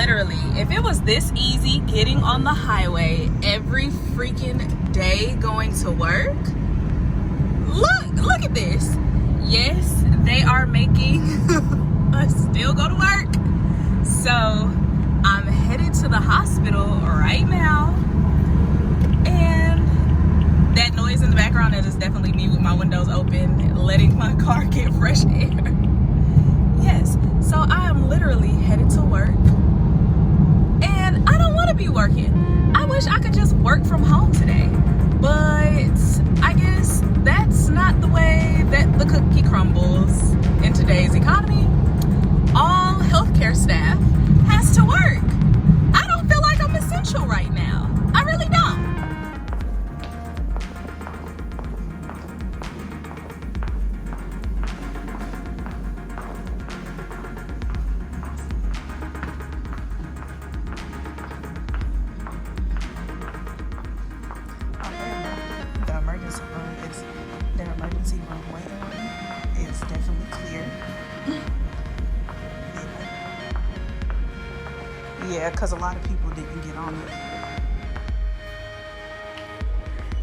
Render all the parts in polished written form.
literally, if it was this easy getting on the highway every freaking day going to work, look at this. Yes, they are making us still go to work. So I'm headed to the hospital right now, and that noise in the background, that is definitely me with my windows open, letting my car get fresh air. Yes, so I am literally headed to work, and I don't want to be working. I wish I could just work from home today, but I guess that's not the way that the cookie crumbles in today's economy. All healthcare staff has to work. I don't feel like I'm essential right now. I really don't. The emergency room waiting room is definitely clear. Yeah, because a lot of people didn't get on it.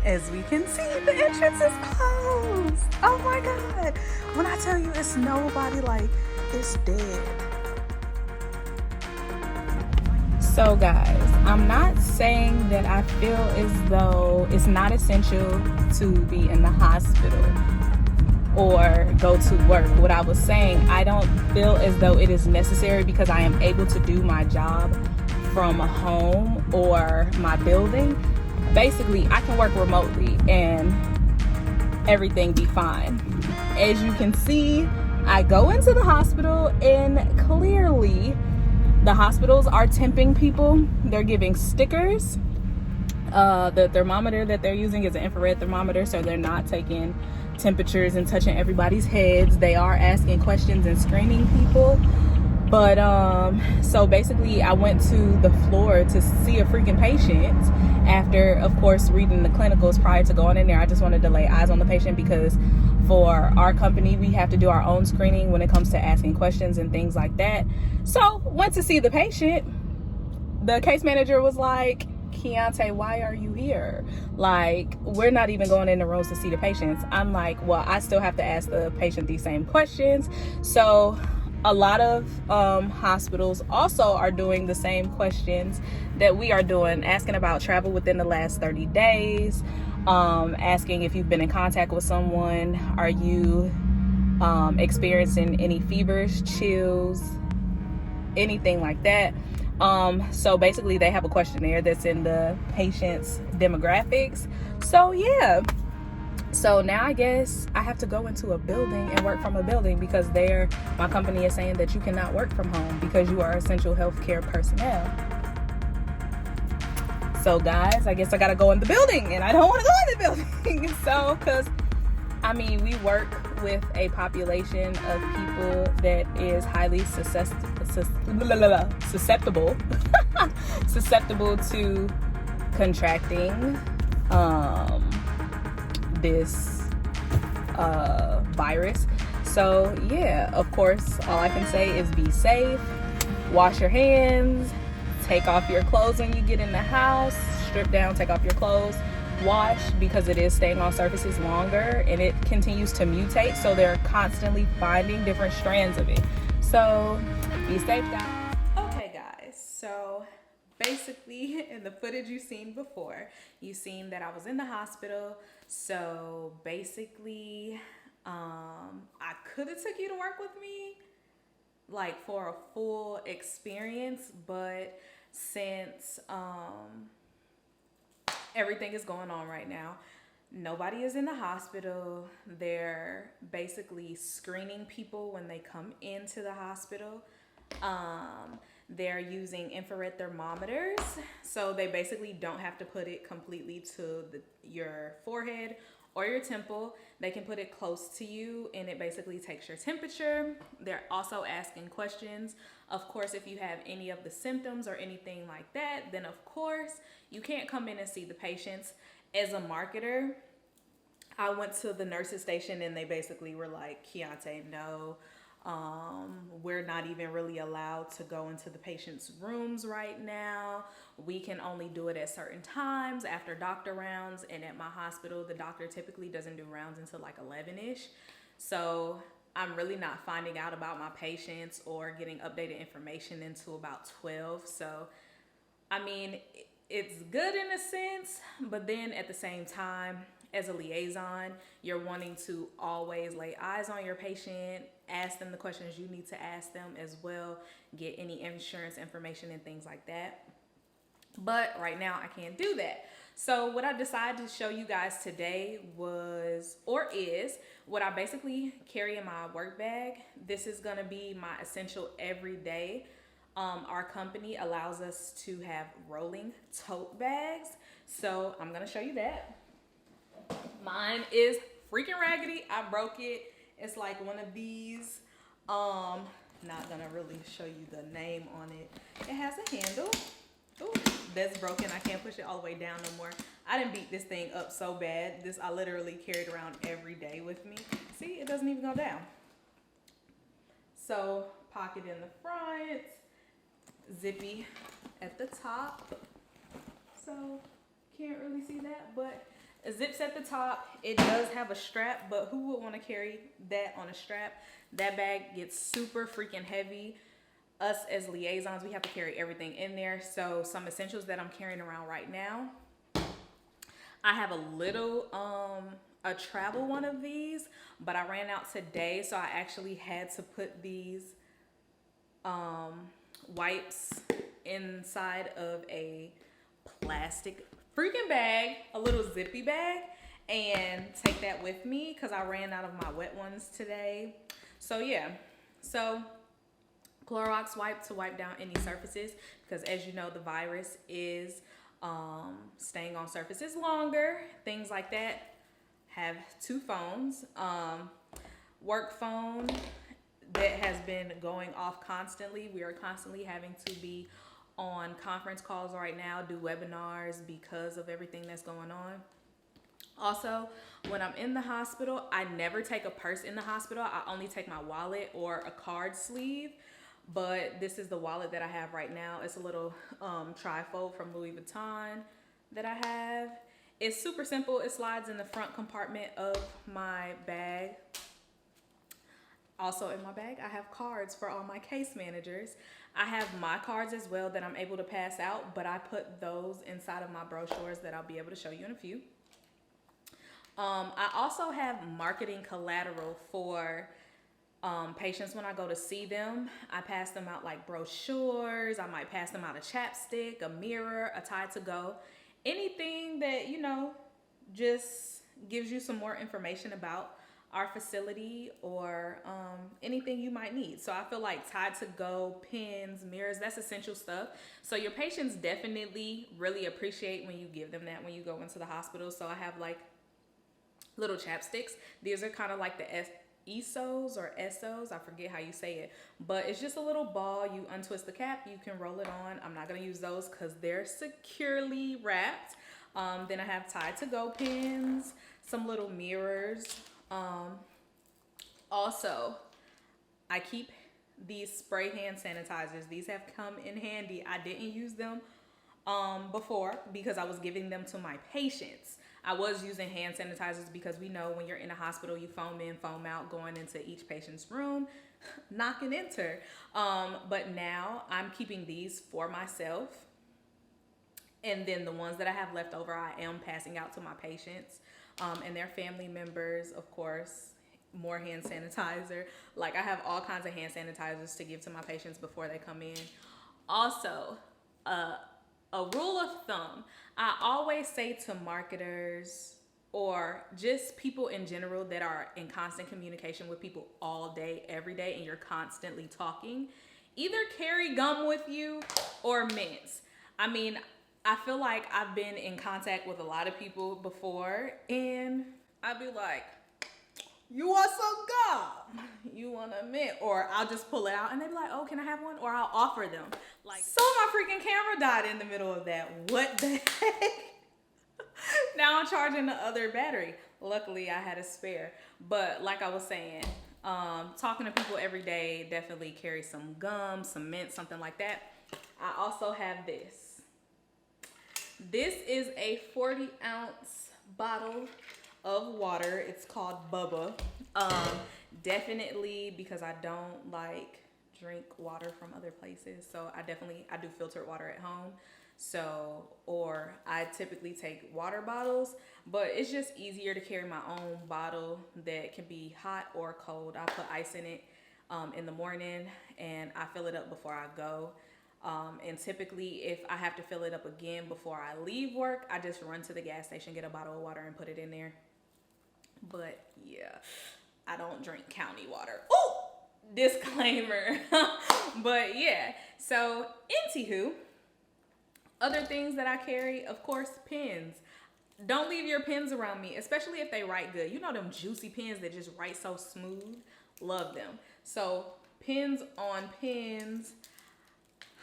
As we can see, the entrance is closed. Oh my God. When I tell you it's nobody, like, it's dead. So guys, I'm not saying that I feel as though it's not essential to be in the hospital or go to work. What I was saying, I don't feel as though it is necessary because I am able to do my job from home or my building. Basically, I can work remotely and everything be fine. As you can see, I go into the hospital and clearly the hospitals are temping people. They're giving stickers. The thermometer that they're using is an infrared thermometer, so they're not taking temperatures and touching everybody's heads. They are asking questions and screening people. But so basically I went to the floor to see a freaking patient after, of course, reading the clinicals prior to going in there. I just wanted to lay eyes on the patient because for our company we have to do our own screening when it comes to asking questions and things like that. So went to see the patient. The case manager was like, Keontae, why are you here? Like, we're not even going in the rooms to see the patients. I'm like, well, I still have to ask the patient these same questions. So a lot of hospitals also are doing the same questions that we are doing, asking about travel within the last 30 days, asking if you've been in contact with someone, are you experiencing any fevers, chills, anything like that. So basically they have a questionnaire that's in the patient's demographics. So yeah, so now I guess I have to go into a building and work from a building because my company is saying that you cannot work from home because you are essential healthcare personnel. So guys, I guess I gotta go in the building, and I don't want to go in the building. So, because I mean, we work with a population of people that is highly susceptible to contracting this virus. So yeah, of course, all I can say is be safe, wash your hands, take off your clothes when you get in the house, strip down, take off your clothes, wash, because it is staying on surfaces longer and it continues to mutate, so they're constantly finding different strands of it. So be safe, guys. Okay guys, so basically in the footage you've seen before, you've seen that I was in the hospital. So basically I could have took you to work with me like for a full experience, but since everything is going on right now, nobody is in the hospital. They're basically screening people when they come into the hospital. They're using infrared thermometers, so they basically don't have to put it completely to your forehead or your temple. They can put it close to you and it basically takes your temperature. They're also asking questions. Of course, if you have any of the symptoms or anything like that, then of course you can't come in and see the patients. As a marketer, I went to the nurse's station and they basically were like, Keontae, no, We're not even really allowed to go into the patient's rooms right now. We can only do it at certain times after doctor rounds. And at my hospital, the doctor typically doesn't do rounds until like 11-ish. So I'm really not finding out about my patients or getting updated information until about 12. So, I mean, it's good in a sense, but then at the same time, as a liaison, you're wanting to always lay eyes on your patient, ask them the questions you need to ask them as well, get any insurance information and things like that. But right now I can't do that. So what I decided to show you guys today is what I basically carry in my work bag. This is gonna be my essential everyday. Our company allows us to have rolling tote bags. So I'm gonna show you that. Mine is freaking raggedy. I broke it. It's like one of these. Not gonna really show you the name on it. It has a handle. Ooh, that's broken. I can't push it all the way down no more. I didn't beat this thing up so bad. This I literally carried around every day with me. See, it doesn't even go down. So pocket in the front, zippy at the top. So can't really see that, but it zips at the top. It does have a strap, but who would want to carry that on a strap? That bag gets super freaking heavy. Us as liaisons, we have to carry everything in there. So some essentials that I'm carrying around right now. I have a little a travel one of these, but I ran out today, so I actually had to put these wipes inside of a plastic freaking bag, a little zippy bag, and take that with me because I ran out of my wet ones today. So yeah, so Clorox wipe to wipe down any surfaces, because as you know, the virus is staying on surfaces longer, things like that. Have 2 phones, work phone that has been going off constantly. We are constantly having to be on conference calls right now, do webinars because of everything that's going on. Also, when I'm in the hospital, I never take a purse in the hospital. I only take my wallet or a card sleeve. But this is the wallet that I have right now. It's a little trifold from Louis Vuitton that I have. It's super simple. It slides in the front compartment of my bag. Also in my bag, I have cards for all my case managers. I have my cards as well that I'm able to pass out, but I put those inside of my brochures that I'll be able to show you in a few. I also have marketing collateral for patients when I go to see them. I pass them out like brochures. I might pass them out a chapstick, a mirror, a tie to go. Anything that, you know, just gives you some more information about our facility or anything you might need. So I feel like tied to go, pens, mirrors, that's essential stuff. So your patients definitely really appreciate when you give them that when you go into the hospital. So I have like little chapsticks. These are kind of like the ESOs or SOs, I forget how you say it, but it's just a little ball. You untwist the cap, you can roll it on. I'm not going to use those because they're securely wrapped. Then I have tied to go pins, some little mirrors. Also, I keep these spray hand sanitizers. These have come in handy. I didn't use them before because I was giving them to my patients. I was using hand sanitizers because we know when you're in a hospital, you foam in, foam out, going into each patient's room, knock and enter. But now I'm keeping these for myself. And then the ones that I have left over, I am passing out to my patients and their family members, of course. More hand sanitizer. Like I have all kinds of hand sanitizers to give to my patients before they come in. Also, a rule of thumb, I always say to marketers or just people in general that are in constant communication with people all day, every day, and you're constantly talking, either carry gum with you or mints. I mean, I feel like I've been in contact with a lot of people before and I'd be like, you want some gum? You want a mint? Or I'll just pull it out and they'd be like, oh, can I have one? Or I'll offer them. Like, so my freaking camera died in the middle of that. What the heck? Now I'm charging the other battery. Luckily, I had a spare. But like I was saying, Talking to people every day, definitely carry some gum, some mint, something like that. I also have this. This is a 40-ounce bottle of water. It's called Bubba. Definitely because I don't like drink water from other places, so I do filtered water at home. So, or I typically take water bottles, but it's just easier to carry my own bottle that can be hot or cold. I put ice in it in the morning, and I fill it up before I go. And typically, if I have to fill it up again before I leave work, I just run to the gas station, get a bottle of water, and put it in there. But yeah, I don't drink county water. Oh, disclaimer. But yeah, so anywho, other things that I carry, of course, pens. Don't leave your pens around me, especially if they write good. You know them juicy pens that just write so smooth? Love them. So pens on pens,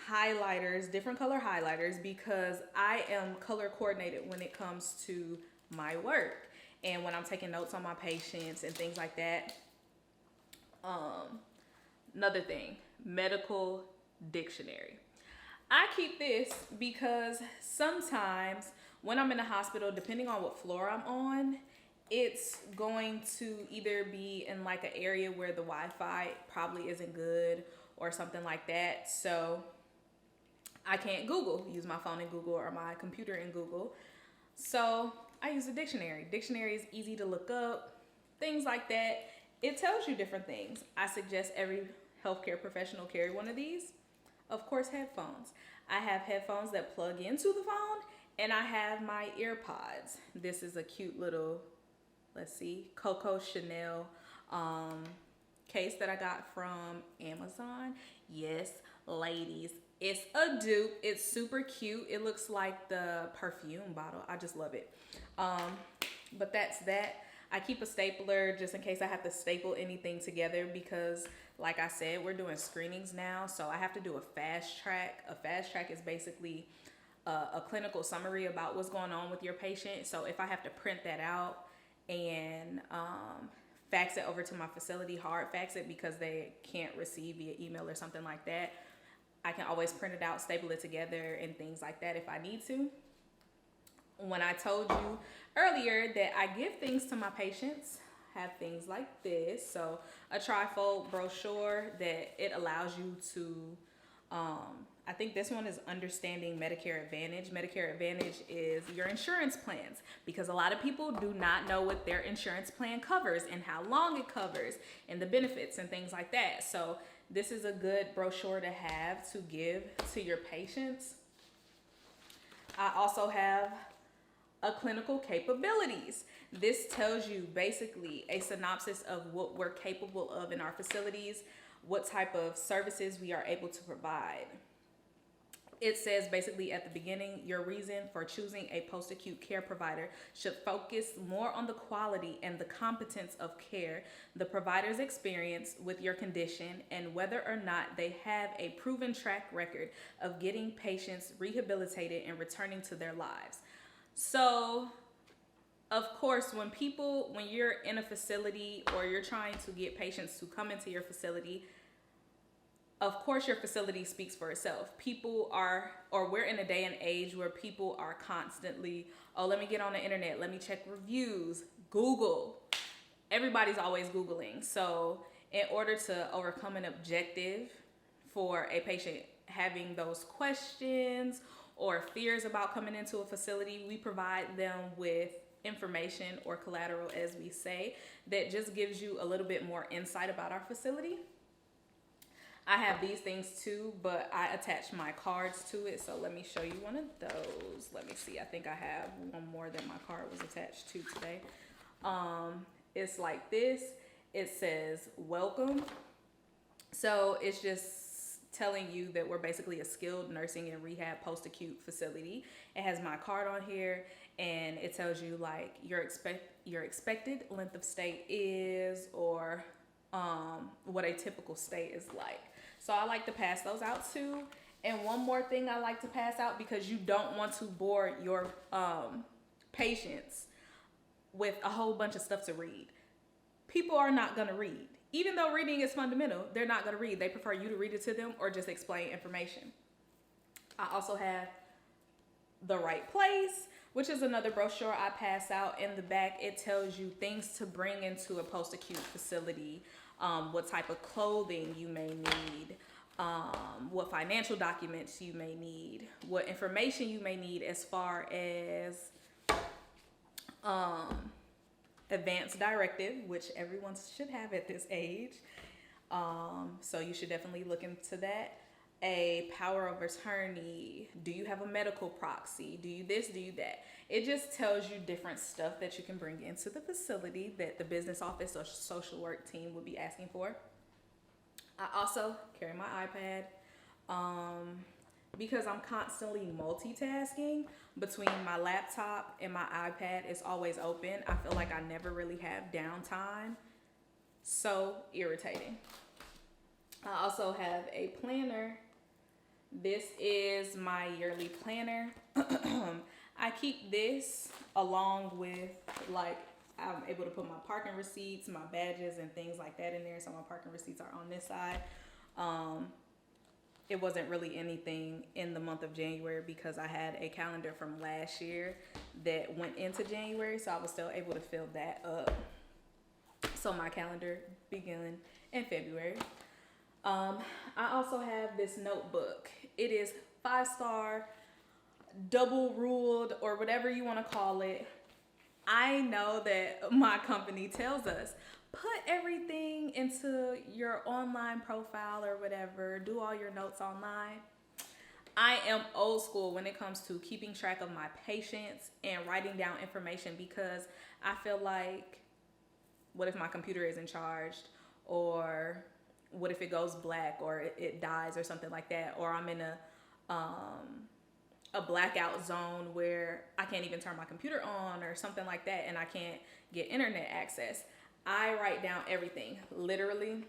highlighters, different color highlighters, because I am color coordinated when it comes to my work. And when I'm taking notes on my patients and things like that. Another thing, medical dictionary. I keep this because sometimes when I'm in the hospital, depending on what floor I'm on, it's going to either be in like an area where the Wi-Fi probably isn't good or something like that. So I can't use my phone in Google or my computer in Google. So I use a dictionary. Dictionary is easy to look up, things like that. It tells you different things. I suggest every healthcare professional carry one of these. Of course, headphones. I have headphones that plug into the phone, and I have my earpods. This is a cute little, let's see, Coco Chanel case that I got from Amazon. Yes, ladies, it's a dupe. It's super cute. It looks like the perfume bottle. I just love it. But that's that. I keep a stapler just in case I have to staple anything together because, like I said, we're doing screenings now, so I have to do a fast track. A fast track is basically a clinical summary about what's going on with your patient. So if I have to print that out and fax it over to my facility, hard fax it because they can't receive via email or something like that, I can always print it out, staple it together, and things like that if I need to. When I told you earlier that I give things to my patients, have things like this. So a trifold brochure that it allows you to, I think this one is understanding Medicare Advantage. Medicare Advantage is your insurance plans, because a lot of people do not know what their insurance plan covers and how long it covers and the benefits and things like that. So this is a good brochure to have to give to your patients. I also have a clinical capabilities. This tells you basically a synopsis of what we're capable of in our facilities, what type of services we are able to provide. It says basically at the beginning, your reason for choosing a post-acute care provider should focus more on the quality and the competence of care, the provider's experience with your condition, and whether or not they have a proven track record of getting patients rehabilitated and returning to their lives. So, of course, when you're in a facility or you're trying to get patients to come into your facility, of course, your facility speaks for itself. We're in a day and age where people are constantly, oh, let me get on the internet, let me check reviews, Google. Everybody's always Googling. So in order to overcome an objective for a patient having those questions or fears about coming into a facility, we provide them with information or collateral, as we say, that just gives you a little bit more insight about our facility. I have these things too, but I attach my cards to it. So let me show you one of those. Let me see. I think I have one more that my card was attached to today. It's like this. It says, welcome. So it's just telling you that we're basically a skilled nursing and rehab post-acute facility. It has my card on here, and it tells you like your expected length of stay is, or what a typical stay is like. So I like to pass those out too. And one more thing I like to pass out, because you don't want to bore your patients with a whole bunch of stuff to read. People are not going to read. Even though reading is fundamental, they're not going to read. They prefer you to read it to them or just explain information. I also have The Right Place, which is another brochure I pass out. In the back, it tells you things to bring into a post-acute facility, what type of clothing you may need, what financial documents you may need, what information you may need as far as advanced directive, which everyone should have at this age. So you should definitely look into that. A power of attorney. Do you have a medical proxy? Do you this? Do you that? It just tells you different stuff that you can bring into the facility that the business office or social work team would be asking for. I also carry my iPad because I'm constantly multitasking between my laptop and my iPad. It's always open. I feel like I never really have downtime. So irritating. I also have a planner. This is my yearly planner. I keep this along with, like, I'm able to put my parking receipts, my badges, and things like that in there. So my parking receipts are on this side. It wasn't really anything in the month of January because I had a calendar from last year that went into January. So I was still able to fill that up. So my calendar began in February. I also have this notebook. It is 5-star, double ruled, or whatever you want to call it. I know that my company tells us, put everything into your online profile or whatever, do all your notes online. I am old school when it comes to keeping track of my patients and writing down information because I feel like, what if my computer isn't charged, or what if it goes black or it dies or something like that, or I'm in a blackout zone where I can't even turn my computer on or something like that and I can't get internet access. I write down everything. Literally,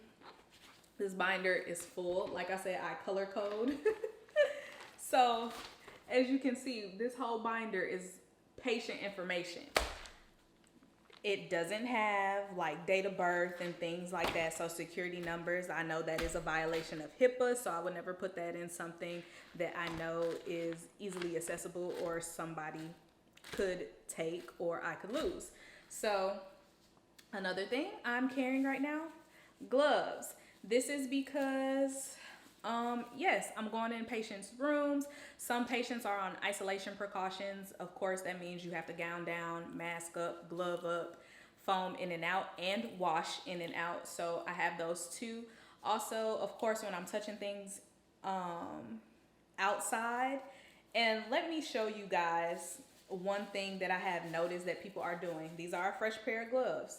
this binder is full. Like I said, I color code. So as you can see, this whole binder is patient information. It doesn't have like date of birth and things like that, so security numbers. I know that is a violation of HIPAA, so I would never put that in something that I know is easily accessible or somebody could take or I could lose. So another thing I'm carrying right now, gloves. This is because yes, I'm going in patients' rooms. Some patients are on isolation precautions. Of course, that means you have to gown down, mask up, glove up, foam in and out, and wash in and out. So I have those too. Also, of course, when I'm touching things outside. And let me show you guys one thing that I have noticed that people are doing. These are a fresh pair of gloves.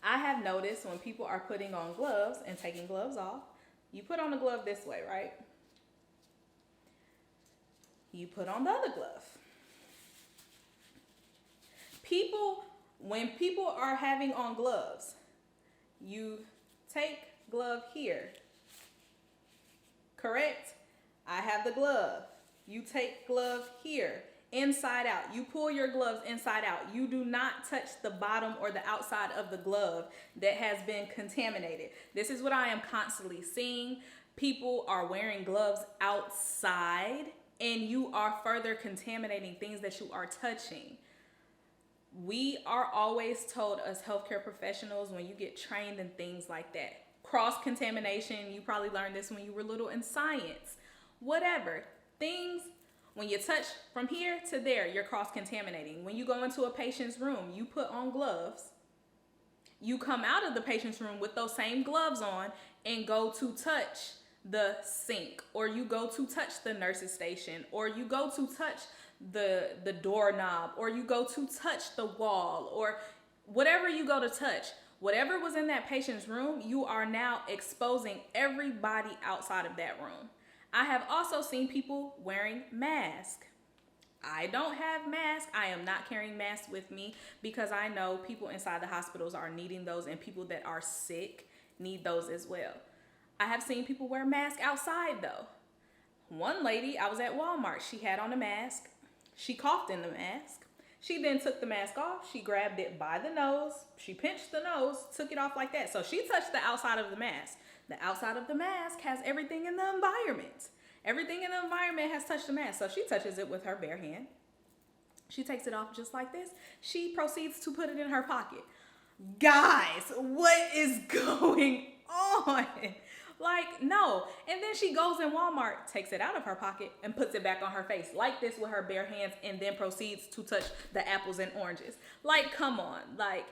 I have noticed when people are putting on gloves and taking gloves off, you put on the glove this way, right? You put on the other glove. When people are having on gloves, you take glove here, correct? I have the glove. You take glove here, inside out. You pull your gloves inside out. You do not touch the bottom or the outside of the glove that has been contaminated. This is what I am constantly seeing. People are wearing gloves outside and you are further contaminating things that you are touching. We are always told as healthcare professionals when you get trained in things like that. Cross-contamination, you probably learned this when you were little in science. Whatever. Things, when you touch from here to there, you're cross-contaminating. When you go into a patient's room, you put on gloves. You come out of the patient's room with those same gloves on and go to touch the sink, or you go to touch the nurse's station, or you go to touch the doorknob, or you go to touch the wall, or whatever you go to touch. Whatever was in that patient's room, you are now exposing everybody outside of that room. I have also seen people wearing masks. I don't have masks. I am not carrying masks with me because I know people inside the hospitals are needing those, and people that are sick need those as well. I have seen people wear masks outside though. One lady, I was at Walmart, she had on a mask. She coughed in the mask. She then took the mask off. She grabbed it by the nose. She pinched the nose, took it off like that. So she touched the outside of the mask. The outside of the mask has everything in the environment. Everything in the environment has touched the mask. So she touches it with her bare hand. She takes it off just like this. She proceeds to put it in her pocket. Guys, what is going on? Like, no. And then she goes in Walmart, takes it out of her pocket, and puts it back on her face like this with her bare hands, and then proceeds to touch the apples and oranges. Like, come on. Like,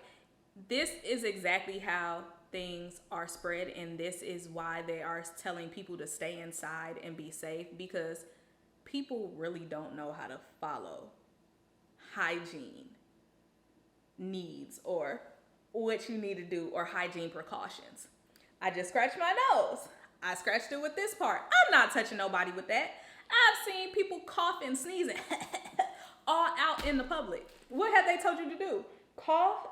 this is exactly how things are spread, and this is why they are telling people to stay inside and be safe, because people really don't know how to follow hygiene needs or what you need to do or hygiene precautions. I just scratched my nose. I scratched it with this part. I'm not touching nobody with that. I've seen people cough and sneezing all out in the public. What have they told you to do? Cough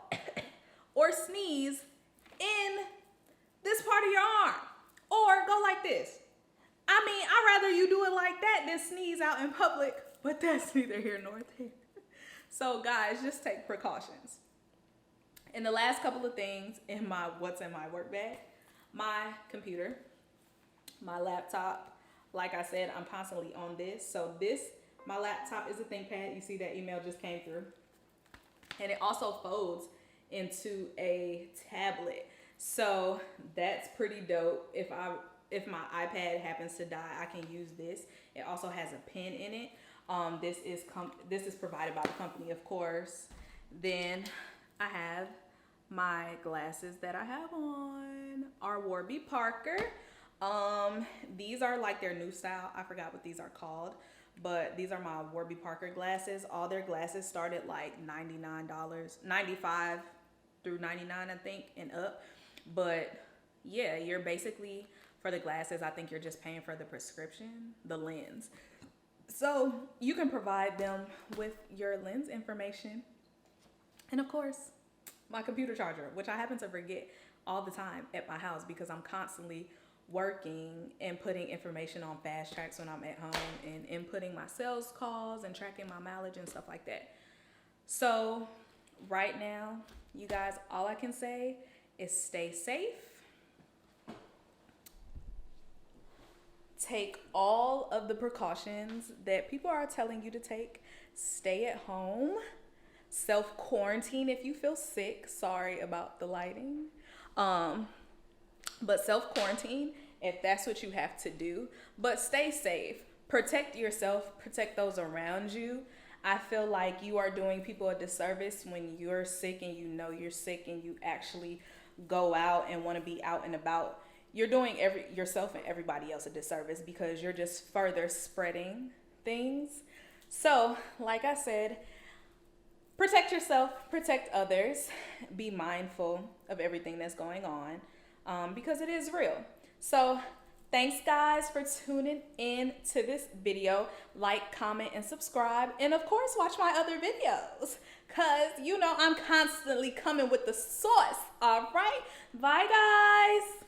or sneeze in this part of your arm, or go like this. I mean, I'd rather you do it like that than sneeze out in public, but that's neither here nor there. So guys, just take precautions. And the last couple of things in what's in my work bag: my computer, my laptop. Like I said, I'm constantly on this. So my laptop is a ThinkPad. You see that email just came through. And it also folds into a tablet. So that's pretty dope. If my iPad happens to die, I can use this. It also has a pen in it. This is provided by the company, of course. Then I have my glasses that I have on are Warby Parker. These are like their new style. I forgot what these are called, but these are my Warby Parker glasses. All their glasses start at like $99, $95 through $99, I think, and up. But yeah, you're basically, for the glasses, I think you're just paying for the prescription, the lens. So you can provide them with your lens information. And of course, my computer charger, which I happen to forget all the time at my house because I'm constantly working and putting information on fast tracks when I'm at home and inputting my sales calls and tracking my mileage and stuff like that. So right now, you guys, all I can say is stay safe. Take all of the precautions that people are telling you to take. Stay at home. Self-quarantine if you feel sick. Sorry about the lighting. But self-quarantine if that's what you have to do. But stay safe. Protect yourself. Protect those around you. I feel like you are doing people a disservice when you're sick and you know you're sick and you actually go out and want to be out and about. You're doing yourself and everybody else a disservice because you're just further spreading things. So, like I said, protect yourself, protect others, be mindful of everything that's going on because it is real. So, thanks guys for tuning in to this video. Like, comment, and subscribe. And of course, watch my other videos because you know I'm constantly coming with the sauce. All right. Bye guys.